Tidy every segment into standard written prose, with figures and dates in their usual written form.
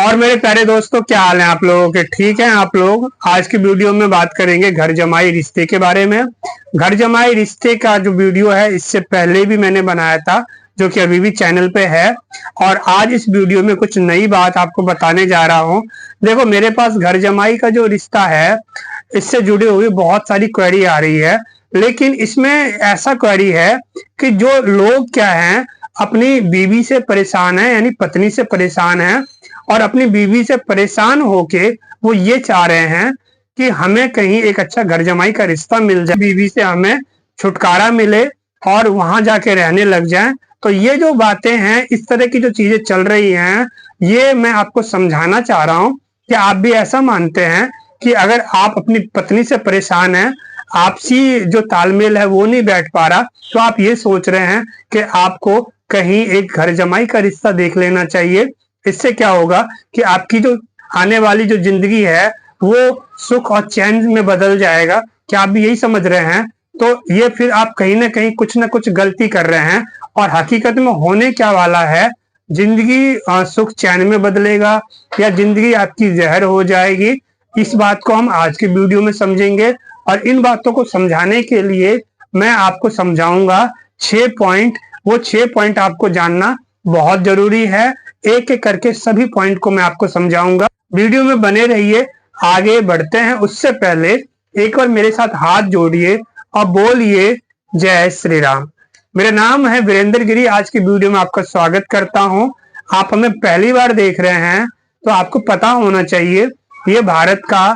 और मेरे प्यारे दोस्तों, क्या हाल है आप लोगों के? ठीक है आप लोग? आज की वीडियो में बात करेंगे घर जमाई रिश्ते के बारे में। घर जमाई रिश्ते का जो वीडियो है इससे पहले भी मैंने बनाया था, जो कि अभी भी चैनल पे है। और आज इस वीडियो में कुछ नई बात आपको बताने जा रहा हूँ। देखो, मेरे पास घर जमाई का जो रिश्ता है इससे जुड़ी हुई बहुत सारी क्वेरी आ रही है, लेकिन इसमें ऐसा क्वेरी है कि जो लोग क्या है, अपनी बीवी से परेशान है, यानी पत्नी से परेशान है, और अपनी बीवी से परेशान होके वो ये चाह रहे हैं कि हमें कहीं एक अच्छा घर जमाई का रिश्ता मिल जाए, बीवी से हमें छुटकारा मिले और वहां जाके रहने लग जाएं। तो ये जो बातें हैं, इस तरह की जो चीजें चल रही हैं, ये मैं आपको समझाना चाह रहा हूं कि आप भी ऐसा मानते हैं कि अगर आप अपनी पत्नी से परेशान हैं, आपसी जो तालमेल है वो नहीं बैठ पा रहा, तो आप ये सोच रहे हैं कि आपको कहीं एक घर जमाई का रिश्ता देख लेना चाहिए। इससे क्या होगा कि आपकी जो आने वाली जो जिंदगी है वो सुख और चैन में बदल जाएगा। क्या आप भी यही समझ रहे हैं? तो ये फिर आप कहीं ना कहीं कुछ ना कुछ गलती कर रहे हैं। और हकीकत में होने क्या वाला है, जिंदगी सुख चैन में बदलेगा या जिंदगी आपकी जहर हो जाएगी, इस बात को हम आज के वीडियो में समझेंगे। और इन बातों को समझाने के लिए मैं आपको समझाऊंगा 6 पॉइंट। वो 6 पॉइंट आपको जानना बहुत जरूरी है। एक एक करके सभी पॉइंट को मैं आपको समझाऊंगा। वीडियो में बने रहिए। आगे बढ़ते हैं उससे पहले एक बार मेरे साथ हाथ जोड़िए और बोलिए जय श्री राम। मेरा नाम है वीरेंद्र गिरी। आज की वीडियो में आपका स्वागत करता हूं। आप हमें पहली बार देख रहे हैं तो आपको पता होना चाहिए ये भारत का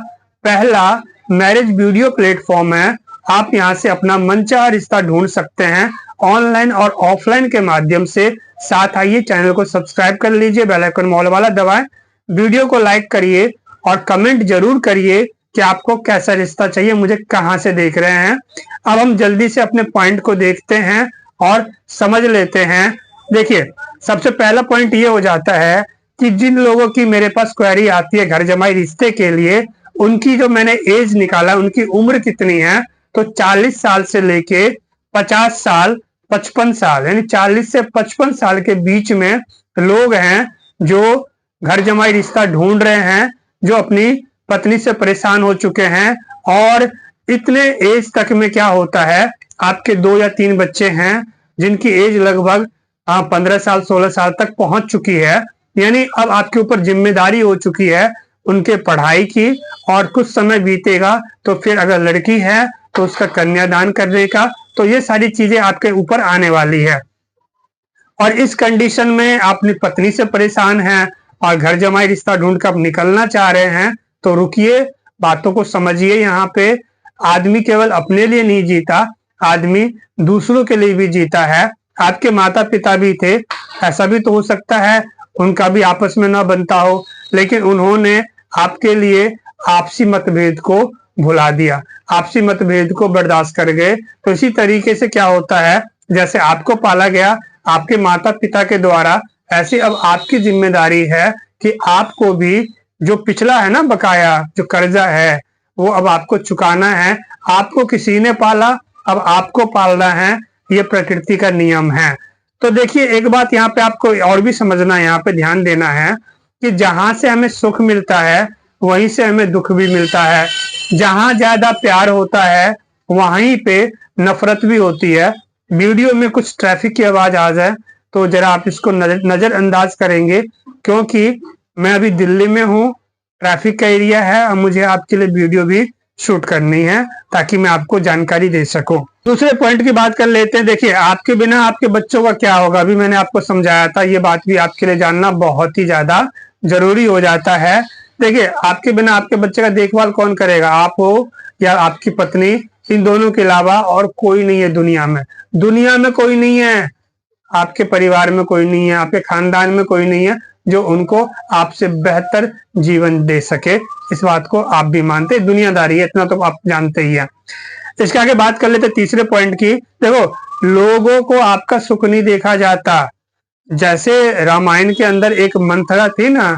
पहला मैरिज वीडियो प्लेटफॉर्म है। आप यहां से अपना मनचाहा रिश्ता ढूंढ सकते हैं ऑनलाइन और ऑफलाइन के माध्यम से। साथ आइए, चैनल को सब्सक्राइब कर लीजिए, बेल आइकन मॉल वाला दबाएं, वीडियो को लाइक करिए और कमेंट जरूर करिए कि आपको कैसा रिश्ता चाहिए, मुझे कहां से देख रहे हैं। अब हम जल्दी से अपने पॉइंट को देखते हैं और समझ लेते हैं। देखिए, सबसे पहला पॉइंट ये हो जाता है कि जिन लोगों की मेरे पास क्वेरी आती है घर जमाई रिश्ते के लिए, उनकी जो मैंने एज निकाला, उनकी उम्र कितनी है, तो 40 साल से लेके 50 साल 55 साल, यानी 40 से 55 साल के बीच में लोग हैं जो घर जमाई रिश्ता ढूंढ रहे हैं, जो अपनी पत्नी से परेशान हो चुके हैं। और इतने एज तक में क्या होता है, आपके 2 या 3 बच्चे हैं जिनकी एज लगभग 15 साल 16 साल तक पहुंच चुकी है, यानी अब आपके ऊपर जिम्मेदारी हो चुकी है उनके पढ़ाई की। और कुछ समय बीतेगा तो फिर अगर लड़की है तो उसका कन्यादान करने का। तो ये सारी चीजें आपके ऊपर आने वाली है। और इस कंडीशन में आप अपनी पत्नी से परेशान हैं और घर जमाई रिश्ता ढूंढ कर निकलना चाह रहे हैं, तो रुकिए, बातों को समझिए। यहाँ पे आदमी केवल अपने लिए नहीं जीता, आदमी दूसरों के लिए भी जीता है। आपके माता पिता भी थे, ऐसा भी तो हो सकता है उनका भी आपस में ना बनता हो, लेकिन उन्होंने आपके लिए आपसी मतभेद को भुला दिया, आपसी मतभेद को बर्दाश्त कर गए। तो इसी तरीके से क्या होता है, जैसे आपको पाला गया आपके माता पिता के द्वारा, ऐसे अब आपकी जिम्मेदारी है कि आपको भी जो पिछला है ना बकाया, जो कर्जा है, वो अब आपको चुकाना है। आपको किसी ने पाला, अब आपको पालना है, ये प्रकृति का नियम है। तो देखिए, एक बात यहाँ पे आपको और भी समझना है, यहाँ पे ध्यान देना है कि जहां से हमें सुख मिलता है वहीं से हमें दुख भी मिलता है। जहां ज्यादा प्यार होता है वहीं पे नफरत भी होती है। वीडियो में कुछ ट्रैफिक की आवाज आ जाए तो जरा आप इसको नजरअंदाज करेंगे, क्योंकि मैं अभी दिल्ली में हूँ, ट्रैफिक का एरिया है और मुझे आपके लिए वीडियो भी शूट करनी है ताकि मैं आपको जानकारी दे सकूं। दूसरे पॉइंट की बात कर लेते हैं। देखिए, आपके बिना आपके बच्चों का क्या होगा, अभी मैंने आपको समझाया था, ये बात भी आपके लिए जानना बहुत ही ज्यादा जरूरी हो जाता है। देखिए, आपके बिना आपके बच्चे का देखभाल कौन करेगा, आप हो या आपकी पत्नी, इन दोनों के अलावा और कोई नहीं है दुनिया में। दुनिया में कोई नहीं है, आपके परिवार में कोई नहीं है, आपके खानदान में कोई नहीं है जो उनको आपसे बेहतर जीवन दे सके। इस बात को आप भी मानते, दुनियादारी है, इतना तो आप जानते ही है। इसके आगे बात कर लेते तीसरे पॉइंट की। देखो, लोगों को आपका सुख नहीं देखा जाता। जैसे रामायण के अंदर एक मंथरा थी ना,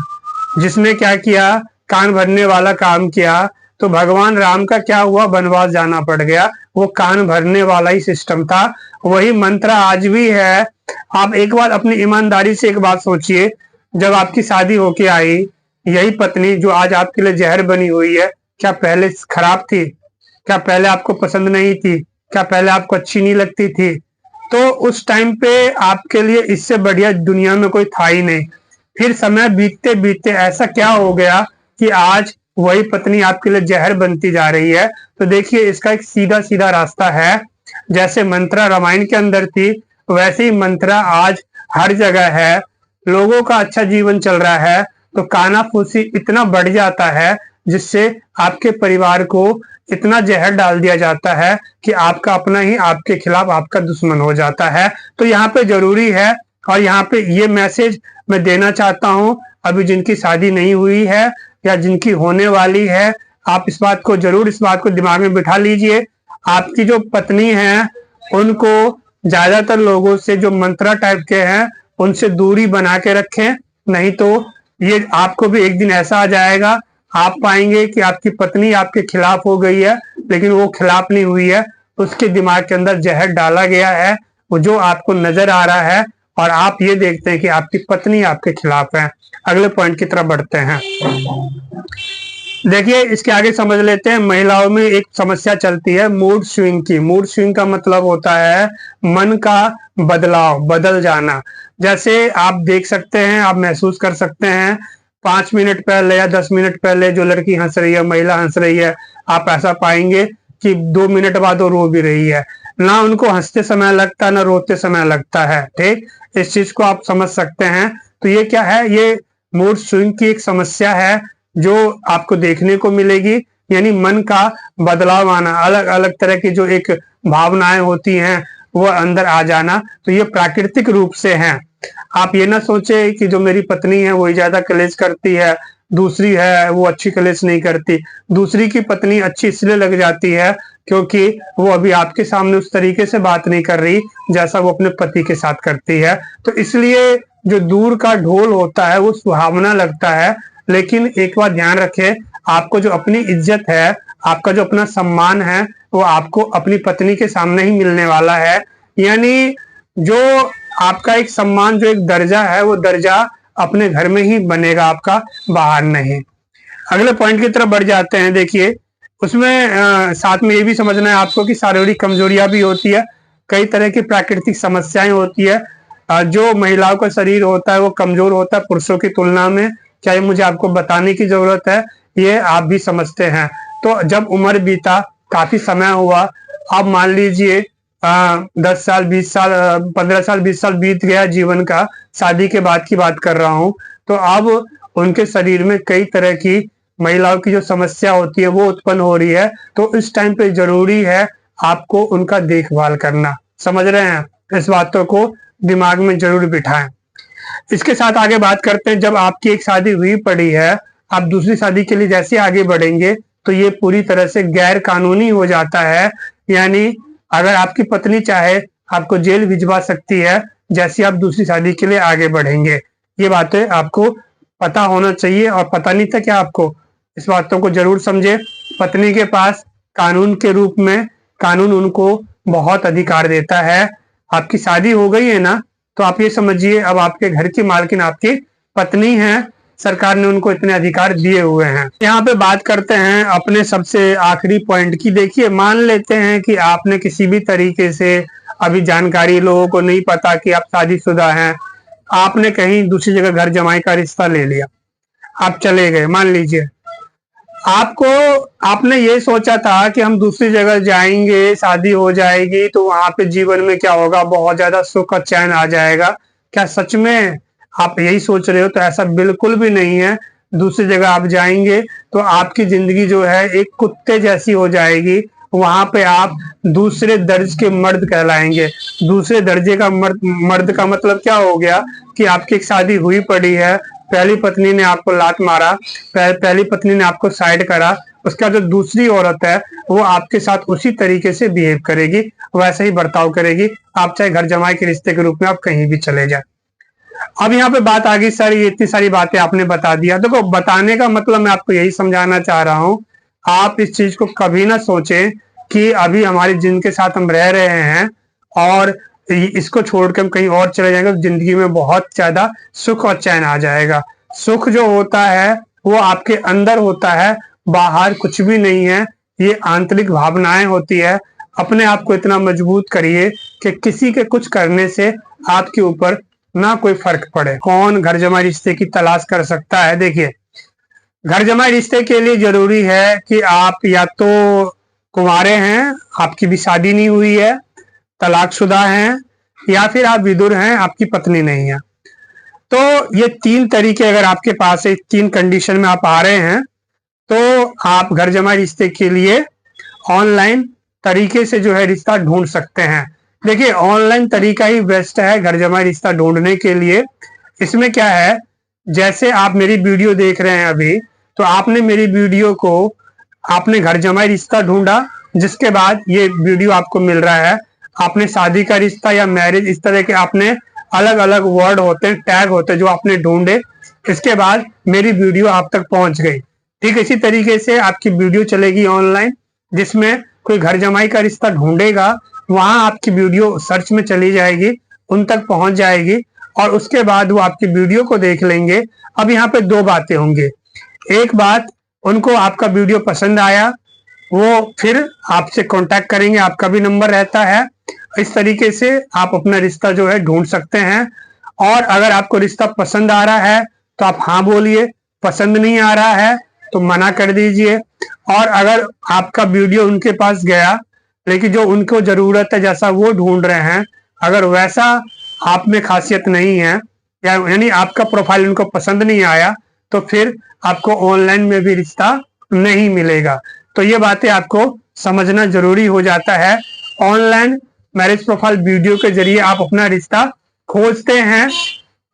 जिसने क्या किया, कान भरने वाला काम किया, तो भगवान राम का क्या हुआ, वनवास जाना पड़ गया। वो कान भरने वाला ही सिस्टम था। वही मंत्रा आज भी है। आप एक बार अपनी ईमानदारी से एक बात सोचिए, जब आपकी शादी होके आई, यही पत्नी जो आज आपके लिए जहर बनी हुई है, क्या पहले खराब थी? क्या पहले आपको पसंद नहीं थी? क्या पहले आपको अच्छी नहीं लगती थी? तो उस टाइम पे आपके लिए इससे बढ़िया दुनिया में कोई था ही नहीं। फिर समय बीतते बीतते ऐसा क्या हो गया कि आज वही पत्नी आपके लिए जहर बनती जा रही है। तो देखिए, इसका एक सीधा सीधा रास्ता है। जैसे मंत्रा रामायण के अंदर थी, वैसे ही मंत्रा आज हर जगह है। लोगों का अच्छा जीवन चल रहा है तो कानाफूसी इतना बढ़ जाता है, जिससे आपके परिवार को इतना जहर डाल दिया जाता है कि आपका अपना ही आपके खिलाफ आपका दुश्मन हो जाता है। तो यहाँ पे जरूरी है, और यहाँ पे ये मैसेज मैं देना चाहता हूँ, अभी जिनकी शादी नहीं हुई है या जिनकी होने वाली है, आप इस बात को दिमाग में बिठा लीजिए। आपकी जो पत्नी है, उनको ज्यादातर लोगों से जो मंत्रा टाइप के हैं उनसे दूरी बना के रखें, नहीं तो ये आपको भी एक दिन ऐसा आ जाएगा, आप पाएंगे कि आपकी पत्नी आपके खिलाफ हो गई है, लेकिन वो खिलाफ नहीं हुई है, उसके दिमाग के अंदर जहर डाला गया है, वो जो आपको नजर आ रहा है, और आप ये देखते हैं कि आपकी पत्नी आपके खिलाफ है। अगले पॉइंट की तरफ बढ़ते हैं। देखिए, इसके आगे समझ लेते हैं। महिलाओं में एक समस्या चलती है मूड स्विंग की। मूड स्विंग का मतलब होता है मन का बदलाव, बदल जाना। जैसे आप देख सकते हैं, आप महसूस कर सकते हैं, 5 मिनट पहले या 10 मिनट पहले जो लड़की हंस रही है, महिला हंस रही है, आप ऐसा पाएंगे कि 2 मिनट बाद वो रो भी रही है। ना उनको हंसते समय लगता है, ना रोते समय लगता है। ठीक, इस चीज को आप समझ सकते हैं। तो ये क्या है? ये मूड स्विंग की एक समस्या है जो आपको देखने को मिलेगी, यानी मन का बदलाव आना, अलग अलग तरह की जो एक भावनाएं होती हैं वो अंदर आ जाना। तो ये प्राकृतिक रूप से है। आप ये ना सोचे कि जो मेरी पत्नी है वही ज्यादा कलेश करती है, दूसरी है वो अच्छी कलेश नहीं करती। दूसरी की पत्नी अच्छी इसलिए लग जाती है क्योंकि वो अभी आपके सामने उस तरीके से बात नहीं कर रही जैसा वो अपने पति के साथ करती है। तो इसलिए जो दूर का ढोल होता है वो सुहावना लगता है, लेकिन एक बात ध्यान रखें, आपको जो अपनी इज्जत है, आपका जो अपना सम्मान है, वो आपको अपनी पत्नी के सामने ही मिलने वाला है। यानी जो आपका एक सम्मान, जो एक दर्जा है, वो दर्जा अपने घर में ही बनेगा आपका, बाहर नहीं। अगले पॉइंट की तरफ बढ़ जाते हैं। देखिए, उसमें साथ में ये भी समझना है आपको कि शारीरिक कमजोरियां भी होती है, कई तरह की प्राकृतिक समस्याएं होती है। जो महिलाओं का शरीर होता है वो कमजोर होता है पुरुषों की तुलना में। क्या ये मुझे आपको बताने की जरूरत है? ये आप भी समझते हैं। तो जब उम्र बीता, काफी समय हुआ, अब मान लीजिए 10 साल 20 साल 15 साल 20 साल बीत गया जीवन का, शादी के बाद की बात कर रहा हूं, तो अब उनके शरीर में कई तरह की महिलाओं की जो समस्या होती है वो उत्पन्न हो रही है। तो इस टाइम पे जरूरी है आपको उनका देखभाल करना। समझ रहे हैं? इस बातों को दिमाग में जरूर बिठाएं। इसके साथ आगे बात करते हैं। जब आपकी एक शादी हुई पड़ी है, आप दूसरी शादी के लिए जैसे आगे बढ़ेंगे तो ये पूरी तरह से गैर कानूनी हो जाता है। यानी अगर आपकी पत्नी चाहे आपको जेल भिजवा सकती है जैसे आप दूसरी शादी के लिए आगे बढ़ेंगे। ये बातें आपको पता होना चाहिए, और पता नहीं था क्या आपको? इस बातों को जरूर समझे। पत्नी के पास कानून के रूप में, कानून उनको बहुत अधिकार देता है। आपकी शादी हो गई है ना, तो आप ये समझिए अब आपके घर की मालकिन आपकी पत्नी है। सरकार ने उनको इतने अधिकार दिए हुए हैं। यहाँ पे बात करते हैं अपने सबसे आखिरी पॉइंट की। देखिए, मान लेते हैं कि आपने किसी भी तरीके से, अभी जानकारी लोगों को नहीं पता कि आप शादीशुदा हैं, आपने कहीं दूसरी जगह घर जमाई का रिश्ता ले लिया, आप चले गए। मान लीजिए आपने ये सोचा था कि हम दूसरी जगह जाएंगे, शादी हो जाएगी, तो वहां पे जीवन में क्या होगा, बहुत ज्यादा सुख और चैन आ जाएगा। क्या सच में आप यही सोच रहे हो? तो ऐसा बिल्कुल भी नहीं है। दूसरी जगह आप जाएंगे तो आपकी जिंदगी जो है एक कुत्ते जैसी हो जाएगी। वहां पे आप दूसरे दर्ज के मर्द कहलाएंगे। दूसरे दर्जे का मर्द का मतलब क्या हो गया कि आपकी एक शादी हुई पड़ी है, पहली पत्नी ने आपको लात मारा, पहली पत्नी ने आपको साइड करा, उसका जो दूसरी औरत है वो आपके साथ उसी तरीके से बिहेव करेगी, वैसे ही बर्ताव करेगी, आप चाहे घर जमाई के रिश्ते के रूप में आप कहीं भी चले जाए। अब यहाँ पे बात आ गई, सर ये इतनी सारी बातें आपने बता दिया। देखो, बताने का मतलब मैं आपको यही समझाना चाह रहा हूँ, आप इस चीज को कभी ना सोचें कि अभी हमारे जिनके साथ हम रह रहे हैं और इसको छोड़कर हम कहीं और चले जाएंगे तो जिंदगी में बहुत ज्यादा सुख और चैन आ जाएगा। सुख जो होता है वो आपके अंदर होता है, बाहर कुछ भी नहीं है। ये आंतरिक भावनाएं होती है। अपने आप को इतना मजबूत करिए कि किसी के कुछ करने से आपके ऊपर ना कोई फर्क पड़े। कौन घर जमाई रिश्ते की तलाश कर सकता है? देखिए, घर जमाई रिश्ते के लिए जरूरी है कि आप या तो कुंवारे हैं, आपकी भी शादी नहीं हुई है, तलाकशुदा हैं, या फिर आप विधुर हैं, आपकी पत्नी नहीं है। तो ये 3 तरीके अगर आपके पास है, 3 कंडीशन में आप आ रहे हैं, तो आप घर जमाई रिश्ते के लिए ऑनलाइन तरीके से जो है रिश्ता ढूंढ सकते हैं। देखिए, ऑनलाइन तरीका ही बेस्ट है घर जमाई रिश्ता ढूंढने के लिए। इसमें क्या है, जैसे आप मेरी वीडियो देख रहे हैं अभी, तो आपने मेरी वीडियो को, आपने घर जमाई रिश्ता ढूंढा, जिसके बाद ये वीडियो आपको मिल रहा है। आपने शादी का रिश्ता या मैरिज, इस तरह के आपने अलग अलग वर्ड होते हैं, टैग होते हैं जो आपने ढूंढे, इसके बाद मेरी वीडियो आप तक पहुंच गई। ठीक इसी तरीके से आपकी वीडियो चलेगी ऑनलाइन, जिसमें कोई घर जमाई का रिश्ता ढूंढेगा, वहां आपकी वीडियो सर्च में चली जाएगी, उन तक पहुंच जाएगी, और उसके बाद वो आपकी वीडियो को देख लेंगे। अब यहाँ पे 2 बातें होंगी। एक बात, उनको आपका वीडियो पसंद आया, वो फिर आपसे कांटेक्ट करेंगे, आपका भी नंबर रहता है। इस तरीके से आप अपना रिश्ता जो है ढूंढ सकते हैं। और अगर आपको रिश्ता पसंद आ रहा है तो आप हाँ बोलिए, पसंद नहीं आ रहा है तो मना कर दीजिए। और अगर आपका वीडियो उनके पास गया, लेकिन जो उनको जरूरत है, जैसा वो ढूंढ रहे हैं, अगर वैसा आप में खासियत नहीं है, या यानी आपका प्रोफाइल उनको पसंद नहीं आया, तो फिर आपको ऑनलाइन में भी रिश्ता नहीं मिलेगा। तो ये बातें आपको समझना जरूरी हो जाता है। ऑनलाइन मैरिज प्रोफाइल वीडियो के जरिए आप अपना रिश्ता खोजते हैं,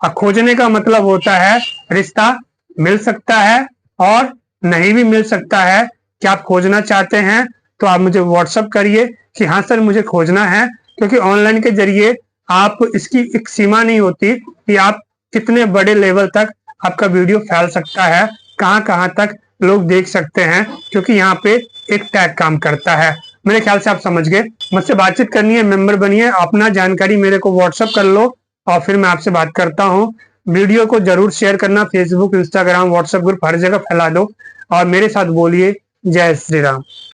और खोजने का मतलब होता है रिश्ता मिल सकता है और नहीं भी मिल सकता है। क्या आप खोजना चाहते हैं तो आप मुझे व्हाट्सअप करिए कि हाँ सर मुझे खोजना है, क्योंकि ऑनलाइन के जरिए आप, इसकी एक सीमा नहीं होती कि आप कितने बड़े लेवल तक आपका वीडियो फैल सकता है, कहां कहां तक लोग देख सकते हैं, क्योंकि यहाँ पे एक टैग काम करता है। मेरे ख्याल से आप समझ गए। मुझसे बातचीत करनी है, मेंबर बनिए, अपना जानकारी मेरे को व्हाट्सअप कर लो और फिर मैं आपसे बात करता हूँ। वीडियो को जरूर शेयर करना, फेसबुक, इंस्टाग्राम, व्हाट्सएप ग्रुप हर जगह फैला दो, और मेरे साथ बोलिए जय श्री राम।